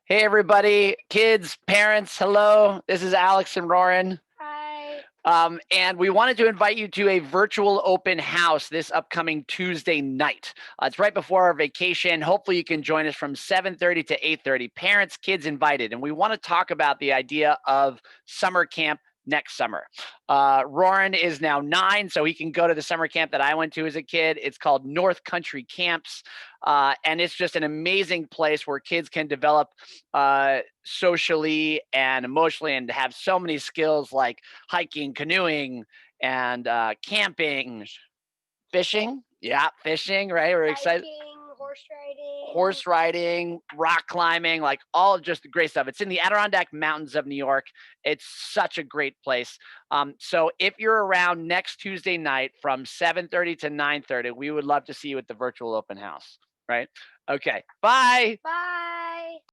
Hey, everybody, kids, parents, hello. This is Alex and Roran. Hi. And we wanted to invite you to a virtual open house this upcoming Tuesday night. It's right before our vacation. Hopefully, you can join us from 7:30 to 8:30. Parents, kids invited. And we want to talk about the idea of summer camp next summer. Roran is now 9, so he can go to the summer camp that I went to as a kid. It's called North Country Camps. And it's just an amazing place where kids can develop socially and emotionally and have so many skills like hiking, canoeing, and camping, fishing. Yeah, fishing, right? We're excited. Biking, horse riding. Horse riding, rock climbing, like all of just the great stuff. It's in the Adirondack Mountains of New York. It's such a great place. So if you're around next Tuesday night from 7:30 to 9:30, we would love to see you at the virtual open house. Right? Okay. Bye. Bye.